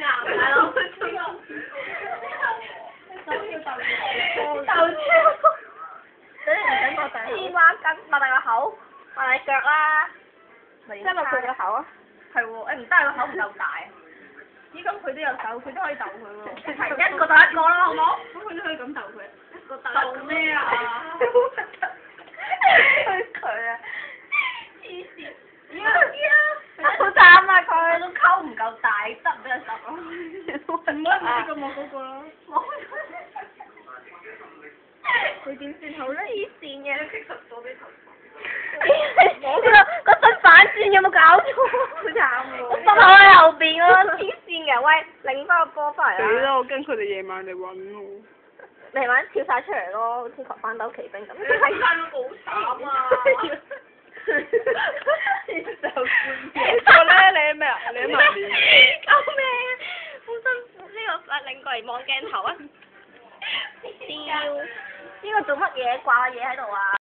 係咯。鬥超，等你唔等我頂。黐孖筋，擘大個口，擘大腳啦。即係佢個口啊？係喎，誒唔得，個口唔夠大。咦，咁佢都有手，佢都可以鬥佢喎。一個鬥一個啦，好唔好？咁佢都可以咁鬥佢。一個鬥咩啊？佢啊！黐線！好慘啊！佢都溝唔夠大，得唔得十咯？唔好呢個冇嗰個咯。冇。佢點算好咧？黐線嘅。呢個身反轉有冇搞錯？好慘喎！我膝頭喺後邊咯，黐線嘅，喂，擰翻個波翻嚟啦！死啦！我驚佢哋夜晚嚟揾我。夜晚跳晒出嚟咯，好似反斗奇兵咁。睇翻都好慘啊！我咧，你咩啊？你喺埋邊？救命！好辛苦，呢個擰過嚟望鏡頭啊！笑，呢個做乜嘢掛嘢喺度啊？